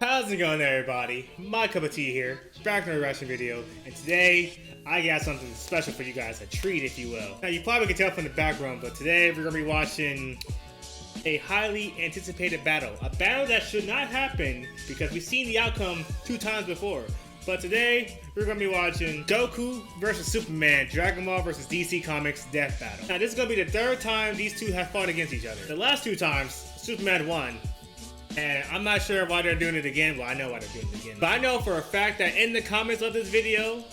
How's it going, everybody? My cup of tea here, back in a reaction video, and today I got something special for you guys, a treat if you will. Now you probably can tell from the background, but today we're gonna be watching a highly anticipated battle. A battle that should not happen because we've seen the outcome 2 times before. But today we're gonna be watching Goku versus Superman, Dragon Ball versus DC Comics Death Battle. Now this is gonna be the 3rd time these two have fought against each other. The last 2 times, Superman won. And I'm not sure why they're doing it again. Well, I know why they're doing it again. But I know for a fact that in the comments of this video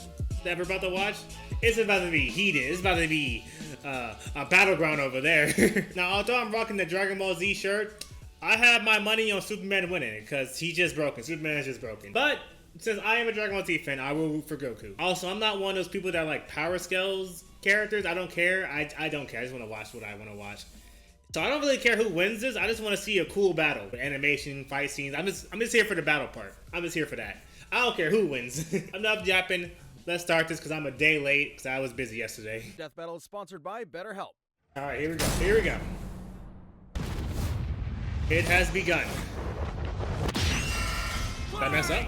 that we're about to watch, it's about to be heated. It's about to be a battleground over there. Now, although I'm rocking the Dragon Ball Z shirt, I have my money on Superman winning because he's just broken. Superman is just broken. But since I am a Dragon Ball Z fan, I will root for Goku. Also, I'm not one of those people that like power scales characters. I don't care. I don't care. I just want to watch what I want to watch. So I don't really care who wins this. I just want to see a cool battle. Animation, fight scenes. I'm just here for the battle part. I'm just here for that. I don't care who wins. Enough yapping. Let's start this because I'm a day late because I was busy yesterday. Death Battle is sponsored by BetterHelp. All right, here we go. Here we go. It has begun. Did I mess up?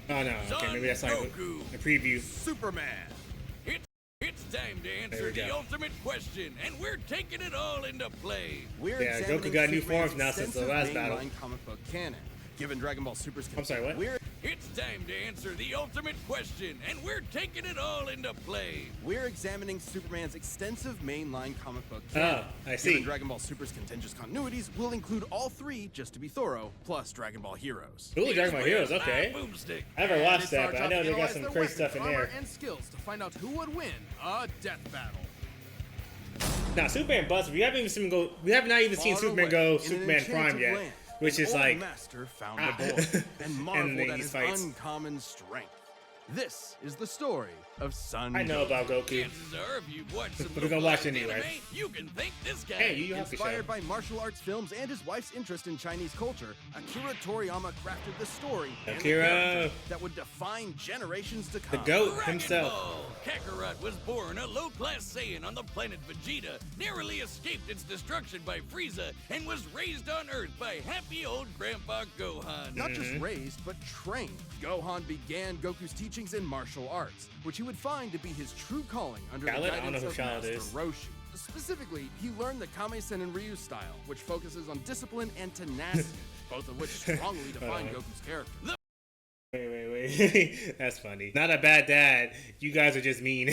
Oh no. Okay, maybe that's like the preview. Superman. It's time to answer the ultimate question, and we're taking it all into play. Yeah, Goku got new forms now since the last battle. Comic book canon. Given Dragon Ball Super's I'm sorry, what? It's time to answer the ultimate question, and we're taking it all into play. We're examining Superman's extensive mainline comic book canon. Oh, I see. Given Dragon Ball Super's contentious continuities, we'll include all 3, just to be thorough, plus Dragon Ball Heroes. Ooh, Dragon Ball Heroes, okay. I haven't watched that, but I know they got some crazy stuff in there. And skills to find out who would win a death battle. Now, Superman Bust, we haven't even seen him go. We have not even seen Superman go Superman Prime yet, which is like master found the boy and marveled at his uncommon strength. This is the story of Son. I know about Goku. Chances are, if you've watched some We're gonna watch anyway. Anime, you can thank this guy. Hey, you have to show. Inspired by martial arts films and his wife's interest in Chinese culture, Akira Toriyama crafted the story and the character that would define generations to come. The GOAT Dragon himself. Ball. Kakarot was born a low-class Saiyan on the planet Vegeta, narrowly escaped its destruction by Frieza, and was raised on Earth by happy old Grandpa Gohan. Not just raised, but trained. Gohan began Goku's teachings in martial arts, which he would find to be his true calling under the guidance of Master Roshi. Specifically, he learned the Kame-sen and Ryu style, which focuses on discipline and tenacity, both of which strongly define Goku's character. Wait. That's funny. Not a bad dad. You guys are just mean.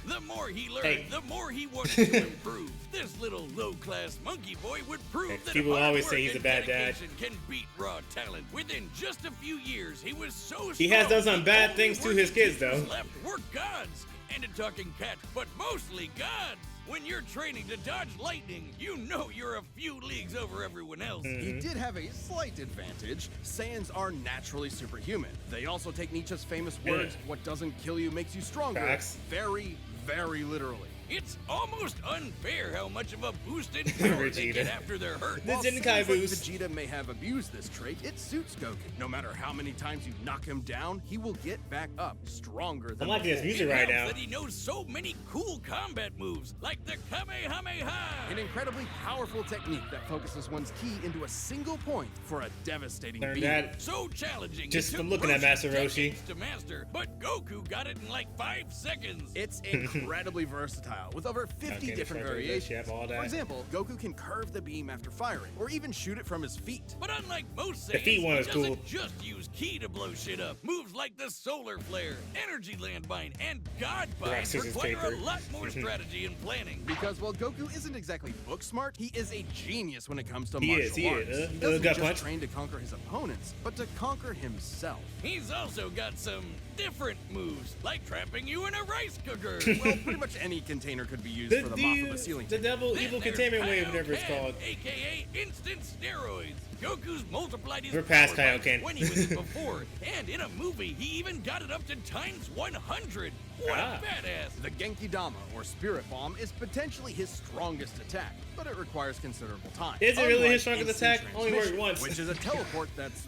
The more he learned, the more he wanted to improve. This little low-class monkey boy would prove that people always say he's a bad dad. Can beat raw talent. Within just a few years, he was so strong. He has done some bad things to his kids, though. Left were gods and a talking cat, but mostly gods. When you're training to dodge lightning, you know you're a few leagues over everyone else. He did have a slight advantage. Saiyans are naturally superhuman. They also take Nietzsche's famous words, "What doesn't kill you makes you stronger," very, very literally. It's almost unfair how much of a boost in power they get after they're hurt. The Zenkai boost. Vegeta may have abused this trait, it suits Goku. No matter how many times you knock him down, he will get back up, stronger than I like this music right now. That he knows so many cool combat moves, like the Kamehameha. An incredibly powerful technique that focuses one's ki into a single point for a devastating beam. So challenging. Just from looking at Master Roshi. To master, but Goku got it in like 5 seconds. It's incredibly versatile, with over 50 different variations. For example, Goku can curve the beam after firing, or even shoot it from his feet. But unlike most Saiyans, he doesn't just use ki to blow shit up. Moves like the Solar Flare, Energy Landmine, and God Bind require a lot more strategy and planning. Because while Goku isn't exactly book smart, he is a genius when it comes to martial arts. He doesn't just train to conquer his opponents, but to conquer himself. He's also got some different moves, like trapping you in a rice cooker. Well, pretty much any container could be used for the mop of the ceiling. The evil containment wave, whatever it's called. AKA instant steroids. Goku's multiplied his We're past power Kaioken. when he was in before, and in a movie, he even got it up to ×100. What Ah. a badass! The Genki Dama, or Spirit Bomb, is potentially his strongest attack, but it requires considerable time. Is it really Unlike his strongest instant attack? Only worked transmission, once. Which is a teleport that's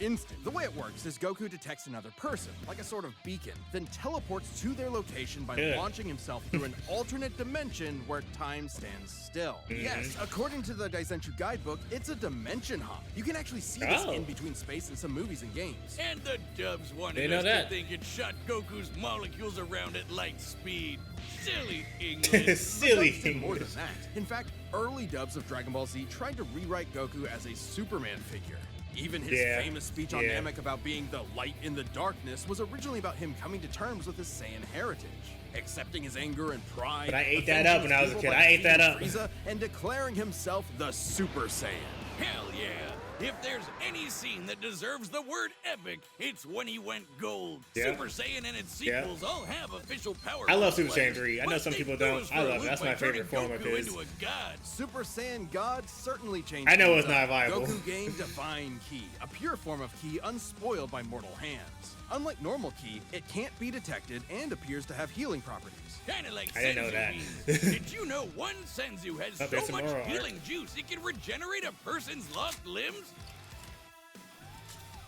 instant. The way it works is Goku detects another person, like a sort of beacon, then teleports to their location by Ugh. launching himself through an alternate dimension where time stands still. Yes, according to the Daizenshuu guidebook, it's a dimension hop. You can actually see this Oh. in between space in some movies and games. And the dubs They wanted know us that. to think it shot Goku's molecules around at light speed. Silly English. Silly Dubs did more English. than that. In fact, early dubs of Dragon Ball Z tried to rewrite Goku as a Superman figure. Even his Yeah, famous speech on yeah. Namek about being the light in the darkness was originally about him coming to terms with his Saiyan heritage, accepting his anger and pride. But I ate that avenging up when I was a his kid. people I by ate that defeating up. Frieza, and declaring himself the Super Saiyan. Hell yeah! If there's any scene that deserves the word epic, it's when he went gold. Yeah. Super Saiyan and its Yeah. sequels all have official power. I love Super multipliers, Saiyan 3. I know but some they people threw don't. us I for a love it. loop That's by my favorite turning form of Goku his. into a god. Super Saiyan God certainly changed. I know things it's not up. viable. Goku gained Divine Ki, a pure form of Ki unspoiled by mortal hands. Unlike normal Ki, it can't be detected and appears to have healing properties. Kinda like I didn't know Senzu that. beans. Did you know one Senzu has Oh, there's so some much more art. healing juice it can regenerate a person's lost limbs?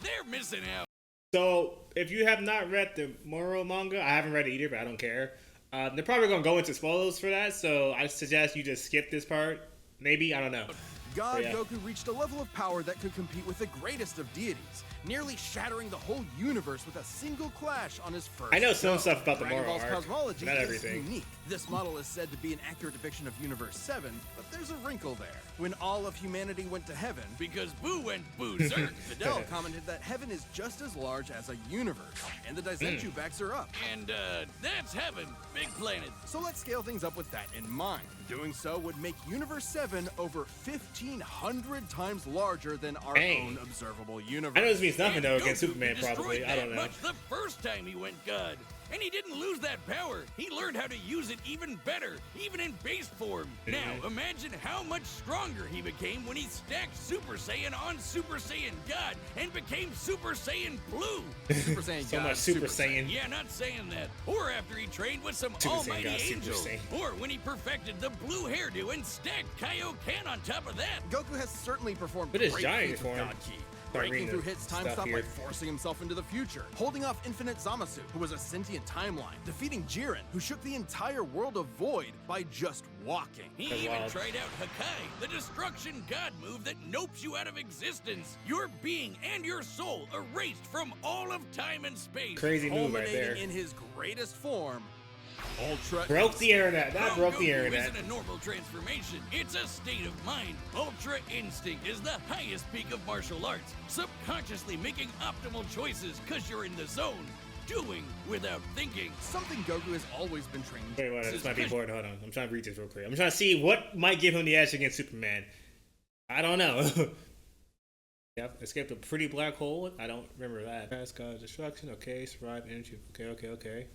They're missing out. So, if you have not read the Moro manga, I haven't read it either, but I don't care. They're probably going to go into spoilers for that, so I suggest you just skip this part. Maybe, I don't know. God Yeah. Goku reached a level of power that could compete with the greatest of deities, nearly shattering the whole universe with a single clash on his first I know some go. stuff about the Dragon Moro Ball's arc, cosmology not is everything. unique. This model is said to be an accurate depiction of Universe 7, but there's a wrinkle there. When all of humanity went to heaven, Because Boo went berserk. Fidel commented that heaven is just as large as a universe, and the Daizenshuu backs her up. And that's heaven. Big planet. So let's scale things up with that in mind. Doing so would make Universe 7 over 1,500 times larger than our Dang. own observable universe. I know this means nothing, And though, against Goku Superman, destroyed probably. I that don't know. much the first time he went God. And he didn't lose that power. He learned how to use it even better, even in base form. Now, imagine how much stronger he became when he stacked Super Saiyan on Super Saiyan God and became Super Saiyan Blue. Super Saiyan So God, much Super Saiyan. Yeah, not saying that. Or after he trained with some Super Saiyan almighty God, Super angel. Saiyan. Or when he perfected the blue hairdo and stacked Kaioken on top of that. Goku has certainly performed But it's great giant feats with form. God Ki. Start Breaking reading through the hits time stuff stop by here. forcing himself into the future, holding off Infinite Zamasu, who was a sentient timeline, defeating Jiren, who shook the entire world of Void by just walking. He That's even wild. tried out Hakai, the destruction god move that nopes you out of existence. Your being and your soul erased from all of time and space. Crazy move right Culminating there. in his greatest form, Ultra Broke the internet. That Well, broke the Goku internet. isn't a normal transformation. It's a state of mind. Ultra Instinct is the highest peak of martial arts. Subconsciously making optimal choices because you're in the zone. Doing without thinking. something Goku has always been trained Wait, this might be important. Hold on. I'm trying to read this real quick. I'm trying to see what might give him the edge against Superman. I don't know. Yep, escaped a pretty black hole. I don't remember that. Past God destruction. Okay, survived energy. Okay.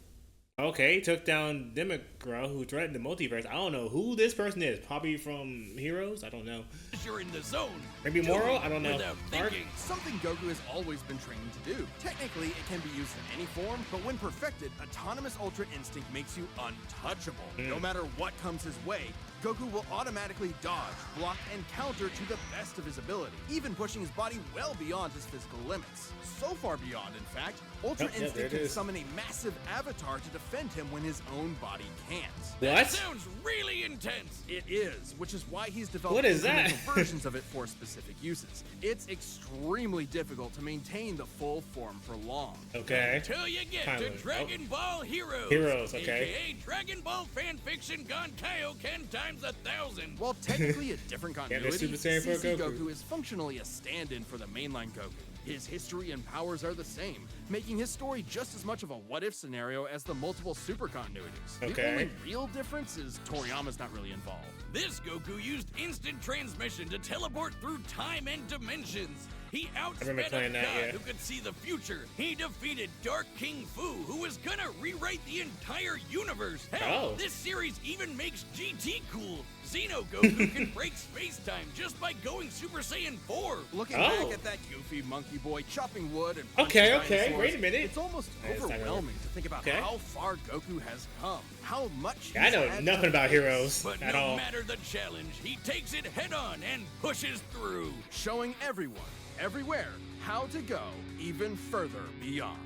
Okay, took down Demigorgon, who threatened the multiverse. I don't know who this person is. Probably from Heroes? I don't know. You're in the zone. Maybe Doing Moro? I don't know. Without Mark? thinking. Something Goku has always been trained to do. Technically, it can be used in any form, but when perfected, Autonomous Ultra Instinct makes you untouchable. No matter what comes his way, Goku will automatically dodge, block, and counter to the best of his ability, even pushing his body well beyond his physical limits. So far beyond, in fact, Ultra Yep, there Instinct it can is. summon a massive avatar to defend him when his own body can't. That What? sounds really intense. It is, which is why he's developed What is that? incremental versions of it for specific uses. It's extremely difficult to maintain the full form for long. Okay. Until you get Kinda. to Dragon Ball Heroes. Heroes, okay. AKA Dragon Ball fanfiction gone Kaioken times 1,000. While technically a different there's continuity, Super Saiyan for CC Goku. Goku is functionally a stand-in for the mainline Goku. His history and powers are the same, making his story just as much of a what-if scenario as the multiple super continuities. The Okay. only real difference is Toriyama's not really involved. This Goku used instant transmission to teleport through time and dimensions. He remember outsped a playing that, god yeah. who could see the future. He defeated Dark King Fu, who was gonna rewrite the entire universe. Hell, Oh. this series even makes GT cool. Xeno Goku can break space-time just by going Super Saiyan 4. Looking back at that goofy monkey boy chopping wood and okay, dinosaurs, wait a minute. it's almost overwhelming to think about how far Goku has come, how much I know nothing about heroes but at no all. matter the challenge, he takes it head-on and pushes through. Showing everyone, everywhere, how to go even further beyond.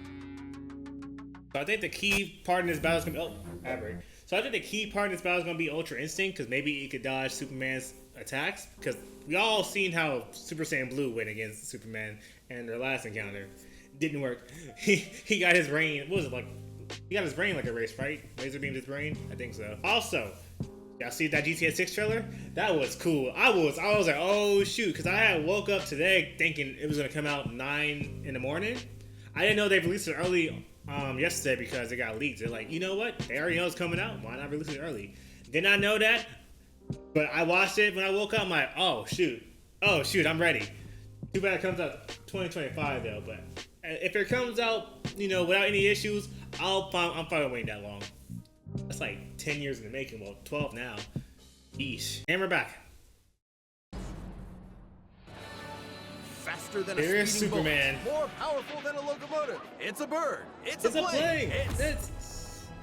So I think the key part in this battle is gonna be So I think the key part in this battle is gonna be Ultra Instinct, because maybe he could dodge Superman's attacks. Because we all seen how Super Saiyan Blue went against Superman in their last encounter. Didn't work. He got his brain. What was it like? He got his brain like erased, right? Laser beamed his brain. I think so. Also, y'all see that GTA 6 trailer? That was cool. I was like, oh shoot, because I had woke up today thinking it was gonna come out 9 in the morning. I didn't know they released it early yesterday because it got leaked. They're like, you know what? They already know it's coming out. Why not release it early? Did not know that, but I watched it when I woke up. I'm like, oh shoot, I'm ready. Too bad it comes out 2025 though. But if it comes out, you know, without any issues, I'm fine waiting that long. That's like 10 years in the making. Well, 12 now. Yeesh. And we're back. Faster than Here's a speeding Superman. bullet, more powerful than a locomotive. It's a bird. It's a plane. It's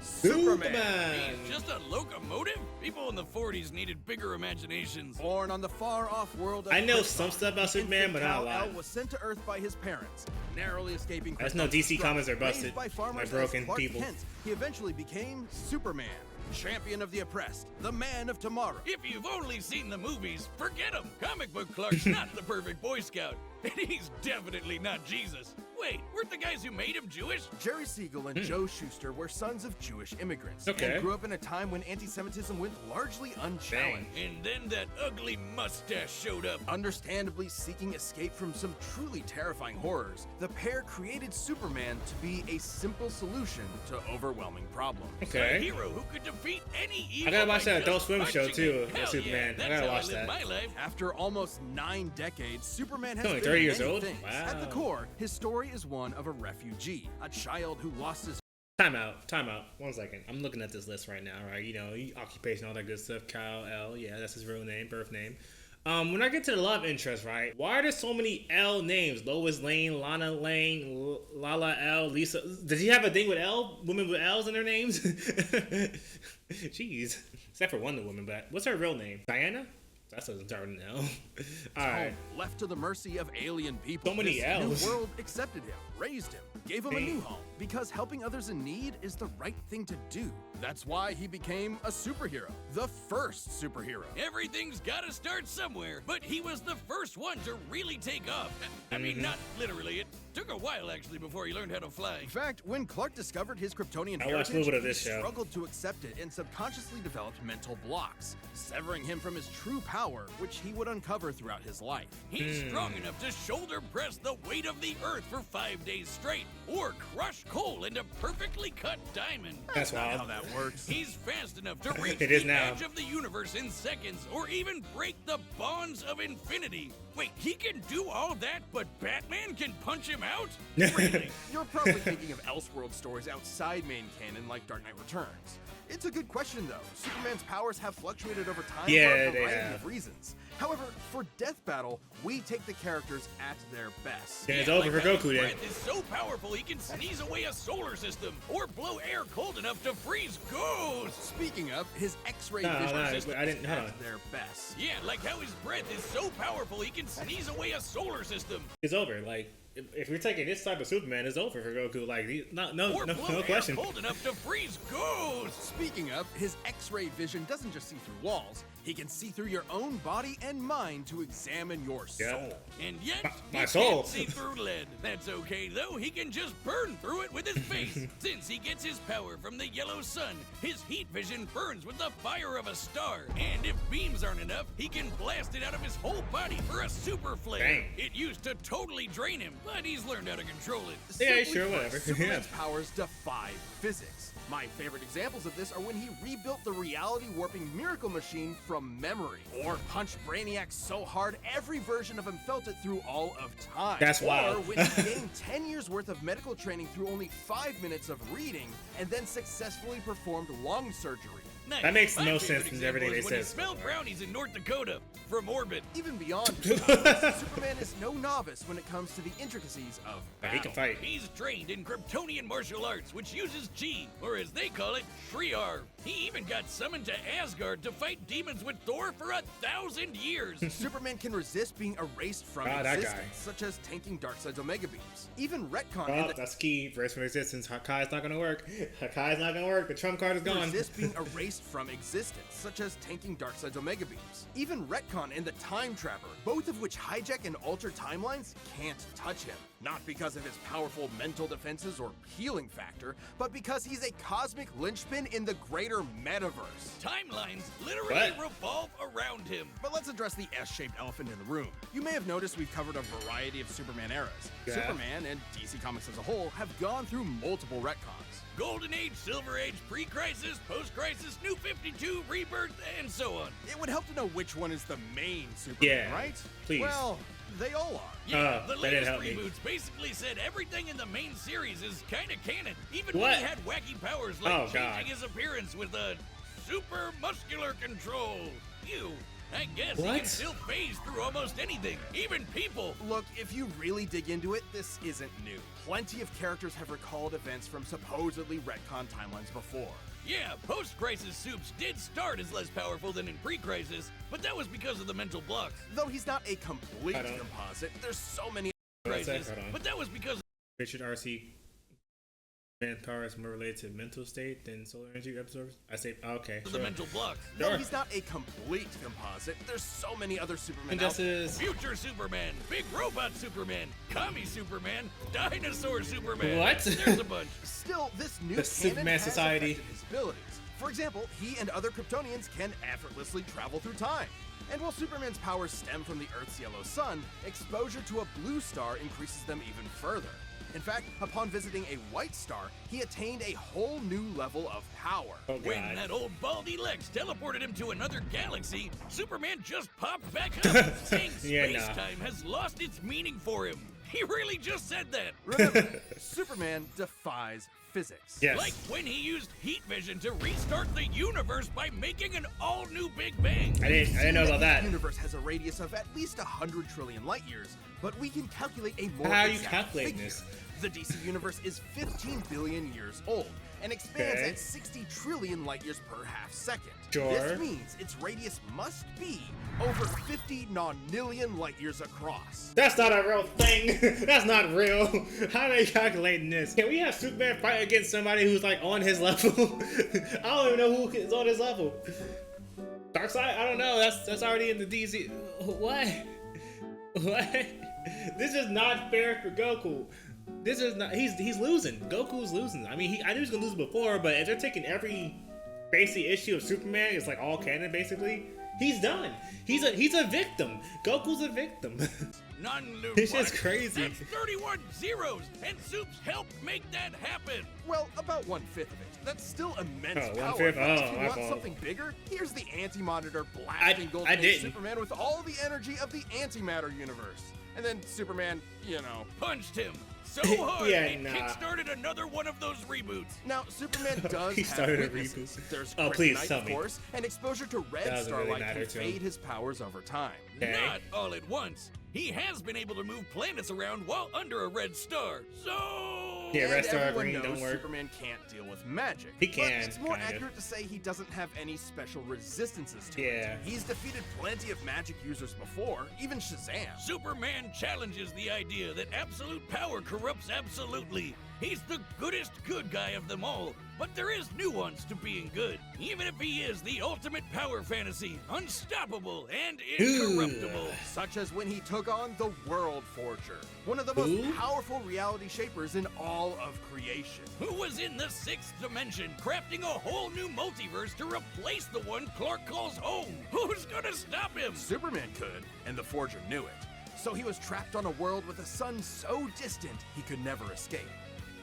Superman. He's just a locomotive? People in the 40s needed bigger imaginations. Born on the far-off world of I know Krypton, some stuff about Superman, but not a lot. Kal-El was sent to Earth by his parents, narrowly escaping. That's no DC Comics are busted. Raised by farmers They're broken as Clark people. Kent, he eventually became Superman, champion of the oppressed, the man of tomorrow. If you've only seen the movies, forget him. Comic book Clark's not the perfect Boy Scout, and he's definitely not Jesus. Wait, weren't the guys who made him Jewish? Jerry Siegel and Joe Shuster were sons of Jewish immigrants Okay. and grew up in a time when anti-Semitism went largely unchallenged. And then that ugly mustache showed up. Understandably seeking escape from some truly terrifying horrors, the pair created Superman to be a simple solution to overwhelming problems. A Okay. hero who could defeat any evil. I gotta watch by that Adult just Swim show punching too, it. Hell Superman. Yeah, I that's gotta how watch I live that. my life. After almost 9 decades, Superman has Only been 30 years many old? things. Wow. At the core, his story is one of a refugee, a child who lost his Time out. 1 second. I'm looking at this list right now, right? You know, occupation, all that good stuff. Kal-El, yeah, that's his real name, birth name. When I get to the love interest, right? Why are there so many L names? Lois Lane, Lana Lane, Lala L, Lisa. Does he have a thing with L? Women with L's in their names? Jeez. Except for Wonder Woman, but what's her real name? Diana? That doesn't start with an L. Alright. left to the mercy of alien people. So many this L's. new world accepted him, raised him, gave him a new home, because helping others in need is the right thing to do. That's why he became a superhero, the first superhero. Everything's gotta start somewhere, but he was the first one to really take off. I mean, not literally. It took a while, actually, before he learned how to fly. In fact, when Clark discovered his Kryptonian I watched a heritage, little bit of he this show. struggled to accept it and subconsciously developed mental blocks, severing him from his true power, which he would uncover throughout his life. He's strong enough to shoulder press the weight of the earth for 5 days straight, or crush coal into perfectly cut diamond. That's Not wild. how that works. He's fast enough to reach It is the now. edge of the universe in seconds, or even break the bonds of infinity. Wait, he can do all that, but Batman can punch him out? Really? You're probably thinking of Elseworld stories outside main canon like Dark Knight Returns. It's a good question, though. Superman's powers have fluctuated over time Yeah, for a they variety have. of reasons. However, for Death Battle, we take the characters at their best. Then it's over for how his Goku then. breath is so powerful he can sneeze away a solar system, or blow air cold enough to freeze ghosts. Speaking of, his X-ray No, vision no, system I didn't- is hold at on. their best. Yeah, like how his breath is so powerful he can sneeze away a solar system. It's over. Like, if we're taking this type of Superman, it's over for Goku. Like, no Or blow air question. cold enough to freeze ghosts. Speaking of, his X-ray vision doesn't just see through walls. He can see through your own body and mind to examine your Yeah. soul. And yet, My he soul. can't see through lead. That's okay, though. He can just burn through it with his face. Since he gets his power from the yellow sun, his heat vision burns with the fire of a star. And if beams aren't enough, he can blast it out of his whole body for a super flare. Dang. It used to totally drain him, but he's learned how to control it. Yeah, Simply sure, put, whatever. Superman's powers defy physics. My favorite examples of this are when he rebuilt the reality warping miracle machine from memory, or punched Brainiac so hard every version of him felt it through all of time. That's or wild. when he gained 10 years worth of medical training through only 5 minutes of reading, and then successfully performed lung surgery. Nice. That makes My no favorite sense in everything example they is said. when he smelled brownies in North Dakota from orbit. Even beyond his powers, Superman is no novice when it comes to the intricacies of But he can battle. fight. He's trained in Kryptonian martial arts, which uses chi, or as they call it, Shriar. He even got summoned to Asgard to fight demons with Thor for 1,000 years. Superman can resist being erased from Ah, that existence, guy. such as tanking Darkseid's Omega Beams. Even retcon Oh, in the that's key. Erase from existence. Hakai's not gonna work. Hakai's not gonna work. The trump card is gone. resist being erased from existence, such as tanking Darkseid's Omega Beams. Even retcon and the Time Trapper, both of which hijack and alter timelines, can't touch him. Not because of his powerful mental defenses or healing factor, but because he's a cosmic linchpin in the greater metaverse. Timelines literally What? revolve around him. But let's address the S-shaped elephant in the room. You may have noticed we've covered a variety of Superman eras. Yeah. Superman and DC Comics as a whole have gone through multiple retcons. Golden Age, Silver Age, Pre-Crisis, Post-Crisis, New 52, Rebirth, and so on. It would help to know which one is the main Superman, Yeah, right? please. Well, they all are. Yeah, the that didn't latest help me. reboots basically said everything in the main series is kinda canon. Even What? when he had wacky powers like Oh, changing God. his appearance with a super muscular control. I guess he can What? still phase through almost anything, even people. Look, if you really dig into it, this isn't new. Plenty of characters have recalled events from supposedly retcon timelines before. Yeah, post-crisis Supes did start as less powerful than in pre-crisis, but that was because of the mental blocks. Though he's not a complete Hold on. composite, there's so many. Crisis, Hold on. but that was because Richard R.C. Manpower is more related to mental state than solar energy absorbs. I say, okay. of the Sure. mental blocks. Though Sure. he's not a complete composite, there's so many other Supermen out there. Injustice. Future Superman, Big Robot Superman, Commie Superman, Dinosaur Superman. What? There's a bunch. Still, this new The canon Superman has Society. affected his abilities. For example, he and other Kryptonians can effortlessly travel through time. And while Superman's powers stem from the Earth's yellow sun, exposure to a blue star increases them even further. In fact, upon visiting a white star, he attained a whole new level of power. Oh, When God. that old baldy Lex teleported him to another galaxy, Superman just popped back up, saying Yeah, nah. space-time has lost its meaning for him. He really just said that. Remember, Superman defies physics. Yes. Like when he used heat vision to restart the universe by making an all-new Big Bang. I didn't know about The that. universe has a radius of at least 100 trillion light years, but we can calculate a more How are you exact calculating figure. this? The DC universe is 15 billion years old and expands Okay. at 60 trillion light years per half second. Sure. This means its radius must be over 50 nonillion light years across. That's not a real thing. That's not real. How are they calculating this? Can we have Superman fight against somebody who's like on his level? I don't even know who is on his level. Darkseid? I don't know. That's already in the DC. What? What? This is not fair for Goku. This is not. He's losing. Goku's losing. I mean, I knew he was gonna lose before, but if they're taking every basic issue of Superman, it's like all canon basically. He's done. He's a victim. Goku's a victim. None It's just crazy. That's 31 zeros, and Supes helped make that happen. Well, about 1/5 of it. That's still immense Oh, power. 1/5? If Oh, you my want fault. something bigger, here's the Anti-Monitor blasting I Golden Age didn't. Superman with all the energy of the antimatter universe. And then Superman, Punched him so hard Yeah, it nah. kickstarted another one of those reboots. Now, Superman does He have started a weaknesses. reboot. There's Oh, please, kryptonite, tell of me. course, and exposure to red Doesn't really starlight matter can to him. fade his powers over time. Okay. Not all at once. He has been able to move planets around while under a red star. So Yeah, And red star everyone green knows don't work. Superman can't deal with magic. He But can, it's more kinda. accurate to say he doesn't have any special resistances to Yeah. it. He's defeated plenty of magic users before, even Shazam. Superman challenges the idea that absolute power corrupts absolutely. He's the goodest good guy of them all, but there is nuance to being good, even if he is the ultimate power fantasy, unstoppable and incorruptible. Such as when he took on the World Forger, one of the most Who? powerful reality shapers in all of creation. Who was in the sixth dimension, crafting a whole new multiverse to replace the one Clark calls home? Who's gonna stop him? Superman could, and the Forger knew it. So he was trapped on a world with a sun so distant he could never escape.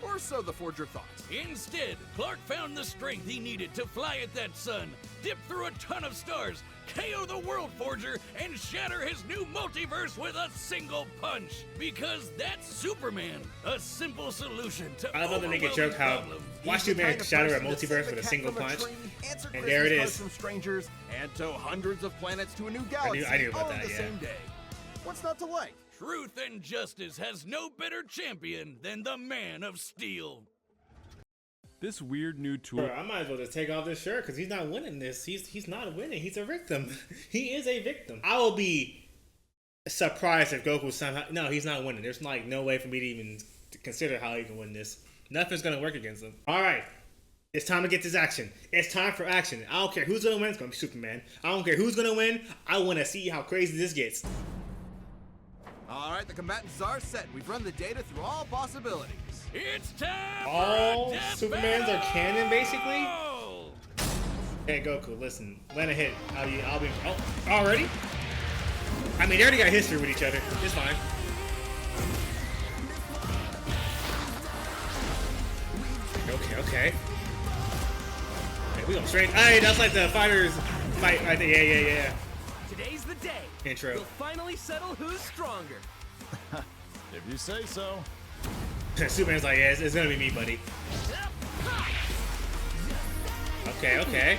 Or so the Forger thought. Instead, Clark found the strength he needed to fly at that sun, dip through a ton of stars, KO the World Forger and shatter his new multiverse with a single punch. Because that's Superman, a simple solution to I love to make a joke how watch Superman shatter a multiverse with a single punch, and there it is. From strangers and tow hundreds of planets to a new galaxy I knew about all that, in the same day. What's not to like? Truth and justice has no better champion than the Man of Steel. This weird new tool. Bro, I might as well just take off this shirt because he's not winning this. He's not winning. He's a victim. He is a victim. I will be surprised if Goku somehow. No, he's not winning. There's like no way for me to even consider how he can win this. Nothing's gonna work against him. All right, it's time to get this action. It's time for action. I don't care who's gonna win. It's gonna be Superman. I don't care who's gonna win. I want to see how crazy this gets. All right, the combatants are set. We've run the data through all possibilities. It's time All for a death Supermans battle! are canon, basically. Hey Goku, listen. Let it hit. I'll be. Oh, already? I mean, they already got history with each other. It's fine. Okay. Okay, we go straight. Hey, that's like the fighters fight right there. Yeah. Today's the day. Intro. We'll finally settle who's stronger. If you say so. Superman's like, yeah, it's gonna be me, buddy. Okay.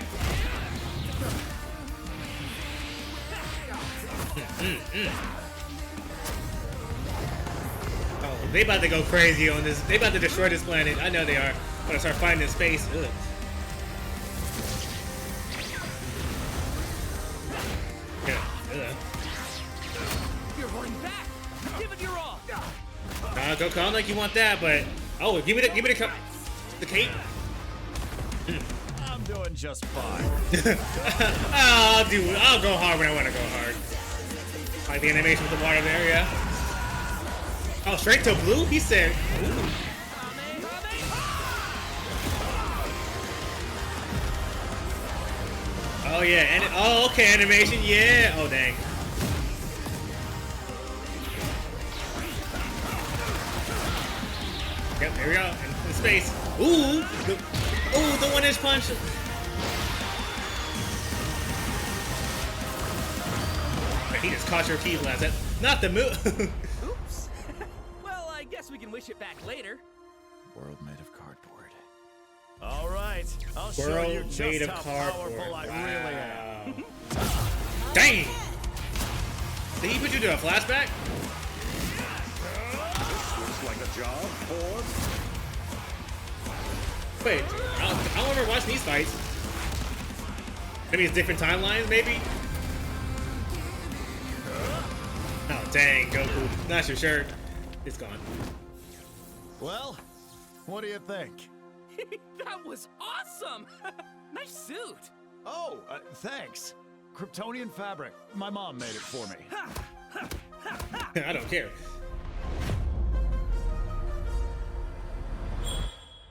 Oh, they about to go crazy on this. They about to destroy this planet. I know they are. Gonna start fighting in space. Ugh. Yeah. You're holding back. Give it your all. Goku, I don't think you want that, but oh, give me the cape. I'm doing just fine. I'll go hard when I want to go hard. Like the animation with the water there, yeah. Oh, straight to blue? He said. Ooh. Oh yeah, and okay, animation, yeah. Oh dang. Yep, there we go. In space. Ooh, the 1-inch punch. He just caught your key blast. That's not the move. Oops. Well, I guess we can wish it back later. World made of cardboard. All right, I'll show World you just made of how cardboard. powerful I really am. Dang! Did he put you to a flashback? Looks like a job for... Wait, I don't remember watching these fights. Maybe it's different timelines, maybe? Oh, dang, Goku. Not your shirt. It's gone. Well, what do you think? That was awesome. Nice suit. Oh, thanks. Kryptonian fabric. My mom made it for me. I don't care.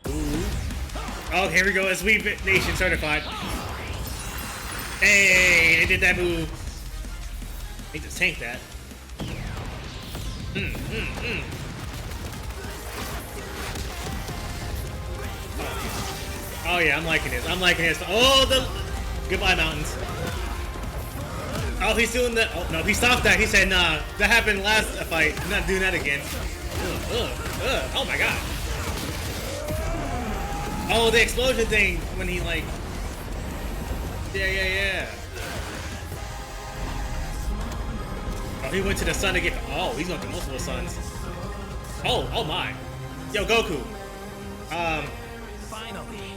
Ooh. Oh, here we go. It's Sweep Nation certified. Hey, they did that move. They just tanked that. Oh yeah, I'm liking this. Oh, the goodbye mountains. Oh, he's doing the. Oh no, he stopped that. He said, "Nah, that happened last fight. I'm not doing that again." Oh my god. Oh, the explosion thing when he like. Yeah. Oh, he went to the sun to get. Oh, he's going to multiple suns. Oh my. Yo, Goku. Finally.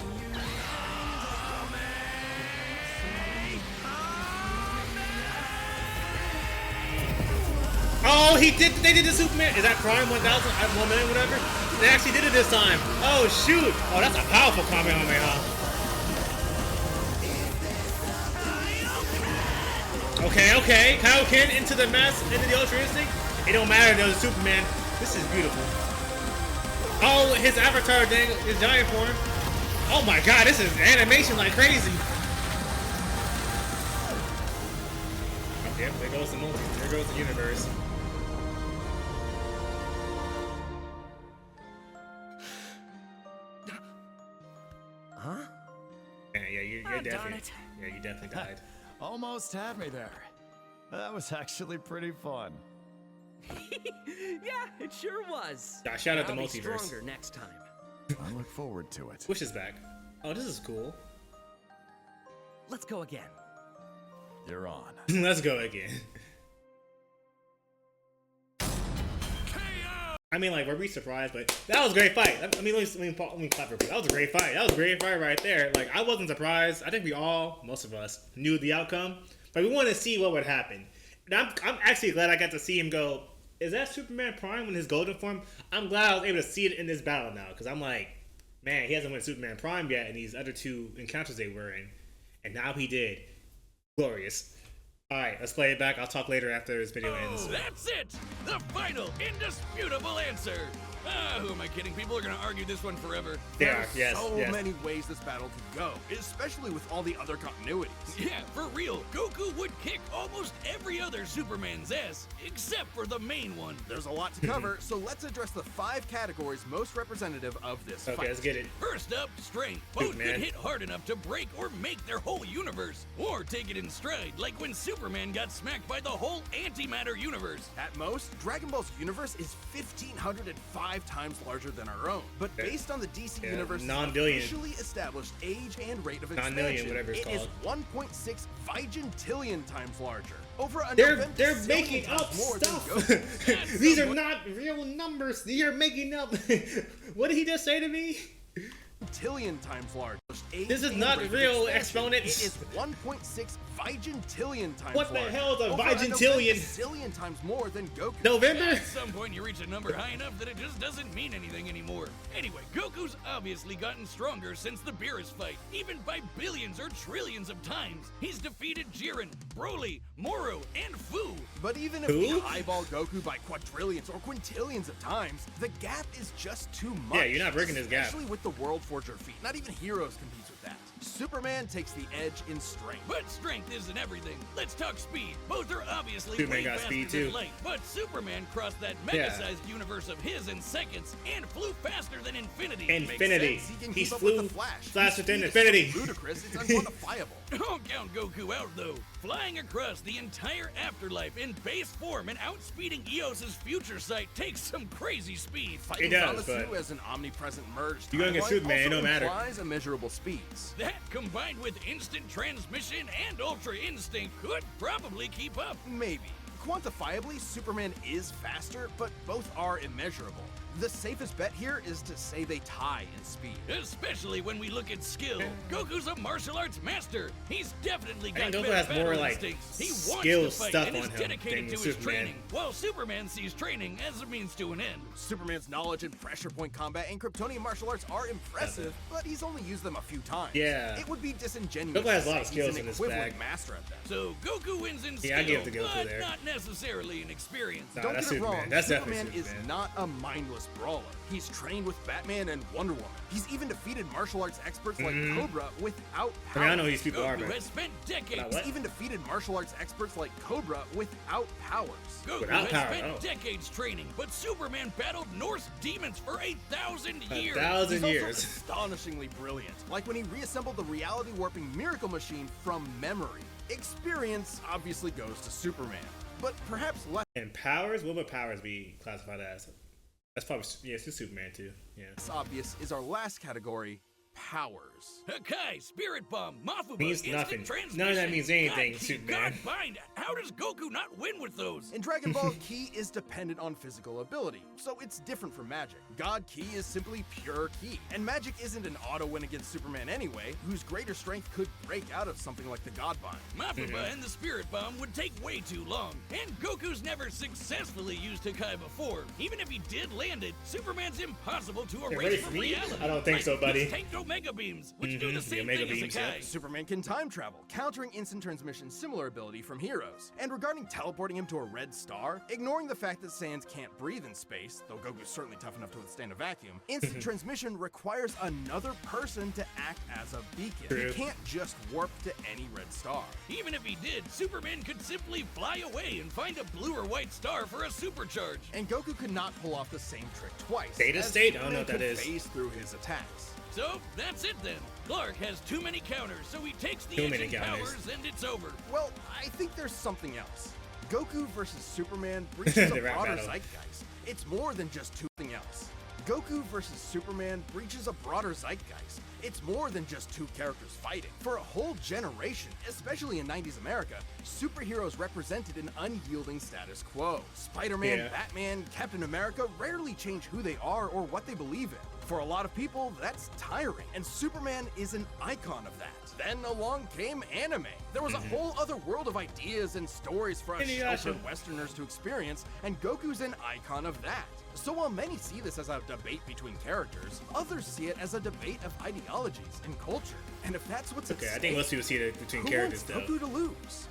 Oh, they did the Superman. Is that Prime 1000? 1 million, whatever? They actually did it this time. Oh, shoot. Oh, that's a powerful Kamehameha. Okay. Kaioken into the into the Ultra Instinct. It don't matter, though, the Superman. This is beautiful. Oh, his avatar thing is giant form. Oh my god, this is animation like crazy. Oh, yep, there goes the multi. There goes the universe. Huh? Yeah, you're Darn definitely. it. Yeah, you definitely died. Almost had me there. That was actually pretty fun. Yeah, it sure was. Yeah, shout out to I'll be multiverse. stronger next time. I look forward to it. Wish is back. Oh, this is cool. Let's go again. You're on. Let's go again. I mean, like, were we surprised? But that was a great fight. I mean, let me clap for it. That was a great fight. That was a great fight right there. Like, I wasn't surprised. I think we all, most of us, knew the outcome. But we wanted to see what would happen. And I'm actually glad I got to see him go, is that Superman Prime in his golden form? I'm glad I was able to see it in this battle now. Because I'm like, man, he hasn't went Superman Prime yet in these other two encounters they were in. And now he did. Glorious. Alright, let's play it back. I'll talk later after this video ends. That's it! The final, indisputable answer! Who am I kidding? People are gonna argue this one forever. They are, yes, So yes. many ways this battle could go, especially with all the other continuities. Yeah, for real. Goku would kick almost every other Superman's ass, except for the main one. There's a lot to cover, so let's address the 5 categories most representative of this Okay, fight. let's get it. First up, strength. Both man. could hit hard enough to break or make their whole universe, or take it in stride, like when Superman got smacked by the whole antimatter universe. At most, Dragon Ball's universe is 1,505 times larger than our own. But based on the DC Yeah, universe's non-billion. officially established age and rate of Non-million, expansion, whatever it's it is called. 1.6 vigintillion times larger. Over a They're making up more stuff. than Goku. These are not real numbers. You're making up. What did he just say to me? Tillion times larger. This is Age not and rate of real expansion, exponents. It is 1.6 vigintillion times What the larger. hell is a Over vigintillion? Zillion times more than Goku. November? At some point, you reach a number high enough that it just doesn't mean anything anymore. Anyway, Goku's obviously gotten stronger since the Beerus fight, even by billions or trillions of times. He's defeated Jiren, Broly, Moro, and Fu. But even if Who? we eyeball Goku by quadrillions or quintillions of times, the gap is just too much. Yeah, you're not breaking this gap. Especially with the World Forger feat. Not even Heroes competes with that. Superman takes the edge in strength. But strength isn't everything. Let's talk speed. Both are obviously Superman way got faster speed, than too. light. But Superman crossed that Yeah. mega-sized universe of his in seconds and flew faster than infinity. Infinity. Makes sense. He can He keep up flew with the Flash. faster His than speed is infinity. so ludicrous, it's unquantifiable. Don't count Goku out, though. Flying across the entire afterlife in base form and outspeeding Eos's future sight takes some crazy speed. Fighting does, Zamasu but- as an omnipresent merged You're gonna get timeline Superman, it also don't matter. implies immeasurable speeds. That, combined with instant transmission and Ultra Instinct, could probably keep up. Maybe. Quantifiably, Superman is faster, but both are immeasurable. The safest bet here is to say they tie in speed. Especially when we look at skill. Goku's a martial arts master. He's definitely got think Goku better has more, battle like, instincts. He skill wants to fight stuff and is on him dedicated than to his Superman. training, while Superman sees training as a means to an end. Superman's knowledge in pressure point combat and Kryptonian martial arts are impressive, but he's only used them a few times. Yeah. It would be disingenuous Goku has a to lot of say skills he's in an this equivalent bag. master at them. So Goku wins in Yeah, I skill, give it to Goku but there. not necessarily in experience. Nah, Don't that's get it Superman. wrong, That's Superman definitely is Superman. not a mindless brawler. He's trained with Batman and Wonder Woman. He's even defeated martial arts experts like Cobra without I power. mean, I know who these people are, Goku but has spent decades. What? He's even defeated martial arts experts like Cobra without powers. Goku Without has power, spent oh. decades training, but Superman battled Norse demons for 1,000 years. 1,000 He's also years. astonishingly brilliant, like when he reassembled the reality warping miracle machine from memory. Experience obviously goes to Superman, but perhaps less And powers? What would powers be classified as? That's probably, yeah, it's just Superman too. Yeah. obvious is our last category, powers. Hakai, Spirit Bomb, Mafuba, Means Instant nothing. Transmission. None of that means anything, God Ki, Superman. God Bind. How does Goku not win with those? In Dragon Ball, Ki is dependent on physical ability, so it's different from magic. God Ki is simply pure Ki, and magic isn't an auto win against Superman anyway, whose greater strength could break out of something like the God Bind. Mafuba and the Spirit Bomb would take way too long, and Goku's never successfully used Hakai before. Even if he did land it, Superman's impossible to ready erase for from me? reality. I don't think so, buddy. He's tanked Omega Beams, which do the the same Omega thing Beams, as yeah. Hakai. Superman can time travel, countering instant transmission's similar ability from Heroes. And regarding teleporting him to a red star, ignoring the fact that Saiyans can't breathe in space, though Goku's certainly tough enough to withstand a vacuum, instant transmission requires another person to act as a beacon. True. He can't just warp to any red star. Even if he did, Superman could simply fly away and find a blue or white star for a supercharge. And Goku could not pull off the same trick twice. Data as state? I don't know Superman what that could is. phase through his attacks. So that's it then. Clark has too many counters, so he takes the Too many engine counters. powers and it's over. Well, I think there's something else. Goku versus Superman breaches a The rap broader battle. zeitgeist. It's more than just something else. Goku versus Superman breaches a broader zeitgeist. It's more than just two characters fighting. For a whole generation, especially in 90s America, superheroes represented an unyielding status quo. Spider-Man, Yeah. Batman, Captain America rarely change who they are or what they believe in. For a lot of people, that's tiring, and Superman is an icon of that. Then along came anime. There was a whole other world of ideas and stories for us sheltered Westerners to experience, and Goku's an icon of that. So while many see this as a debate between characters, others see it as a debate of ideologies and culture. And if that's what's at Okay, I stake, think most people see it between who characters wants though. Goku to lose?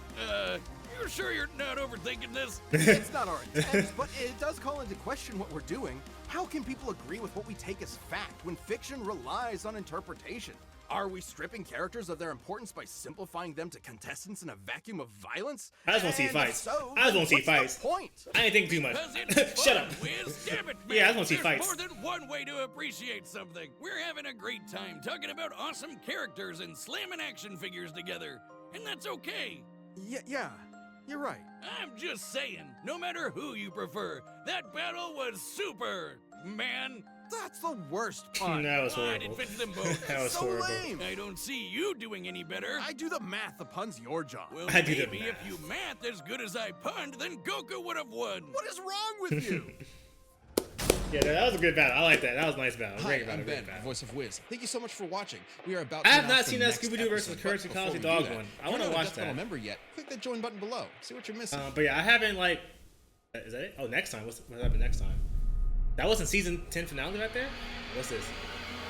You're sure you're not overthinking this? It's not our intent, but it does call into question what we're doing. How can people agree with what we take as fact when fiction relies on interpretation? Are we stripping characters of their importance by simplifying them to contestants in a vacuum of violence? I just wanna see And fights. So, I just wanna see what's the fights. point? I didn't think too much. 'Cause it's Shut fun, up. Wiz. Damn it, man. Yeah, I just wanna see There's fights. more than one way to appreciate something. We're having a great time talking about awesome characters and slamming action figures together. And that's okay. Yeah, you're right. I'm just saying, no matter who you prefer, that battle was super, man. That's the worst part. That was Fine, it horrible. fits them both. That was so horrible. lame. I don't see you doing any better. I do the math. The pun's your job. Well, I do the maybe if math. you math as good as I punned, then Goku would have won. What is wrong with you? Yeah, that was a good battle. I like that. That was a nice battle. Hi, Great battle. I'm great Ben, battle. voice of Wiz. Thank you so much for watching. We are about I to have not announce the seen that next Scooby-Doo versus episode, Courage but and College before we do Dogs that, one. I if you're wanna not a watch Death Metal that. member yet, click that join button below. See what you're missing. But yeah, I haven't like. Is that it? Oh, next time. What happened next time? That wasn't season 10 finale right there. What's this?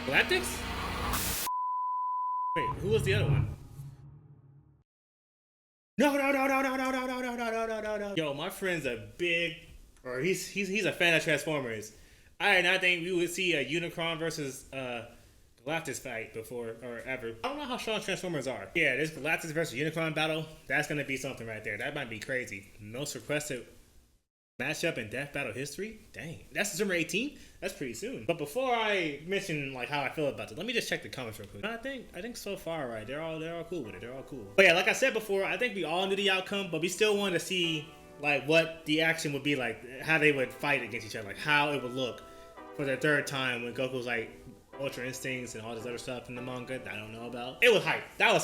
Galactics? Wait, who was the other one? No. Yo, my friend's a big, or he's a fan of Transformers. I did not think we would see a Unicron versus Galactus fight before or ever. I don't know how strong Transformers are. Yeah, this Galactus versus Unicron battle, that's gonna be something right there. That might be crazy. Most requested matchup in Death Battle history? Dang. That's December 18th? That's pretty soon. But before I mention like how I feel about it, let me just check the comments real quick. I think so far, right? They're all cool with it. They're all cool. But yeah, like I said before, I think we all knew the outcome, but we still wanted to see like what the action would be like, how they would fight against each other, like how it would look for the third time when Goku's like Ultra Instincts and all this other stuff in the manga that I don't know about. It was hype. That was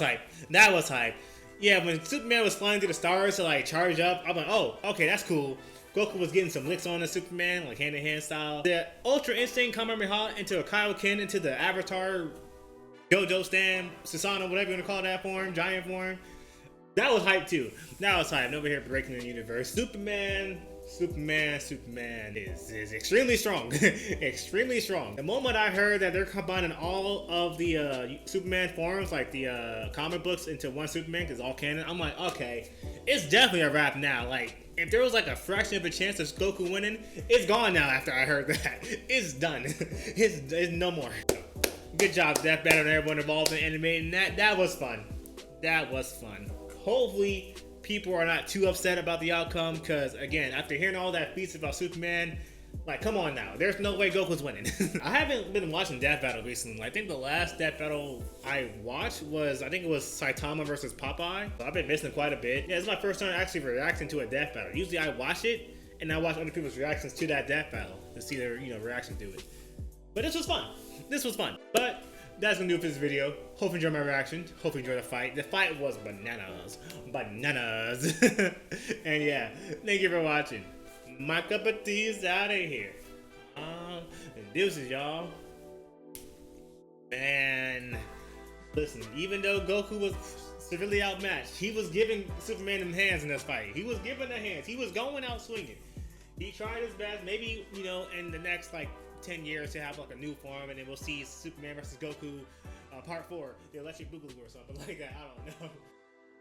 hype. Yeah, when Superman was flying through the stars to like charge up, I'm like, oh, okay, that's cool. Goku was getting some licks on the Superman, like hand-to-hand style. The Ultra Instinct Kamehameha into a Kaioken, into the Avatar, Jojo Stan, Susanoo, whatever you want to call that form, giant form. That was hype too. That was hype. Over here breaking the universe. Superman is extremely strong. Extremely strong. The moment I heard that they're combining all of the Superman forms, like the comic books, into one Superman, because all canon, I'm like, okay, it's definitely a wrap now. Like, if there was like a fraction of a chance of Goku winning, it's gone now after I heard that. It's done. It's no more. Good job, Death Battle, and everyone involved in animating that. That was fun. Hopefully, people are not too upset about the outcome, because again, after hearing all that feats about Superman, like, come on now, there's no way Goku's winning. I haven't been watching Death Battle recently. I think the last Death Battle I watched was, I think it was Saitama versus Popeye. So I've been missing quite a bit. Yeah, it's my first time actually reacting to a Death Battle. Usually I watch it and I watch other people's reactions to that Death Battle to see their reaction to it. But this was fun. But that's gonna do it for this video. Hope you enjoyed my reaction. Hope you enjoyed the fight. The fight was bananas. And yeah, thank you for watching. My cup of tea is out of here. Deuces, y'all. Man, listen, even though Goku was severely outmatched, he was giving Superman them hands in this fight. He was giving the hands. He was going out swinging. He tried his best. Maybe, in the next, 10 years to have, a new form, and then we'll see Superman versus Goku, Part 4, the Electric Boogaloo or something like that. I don't know.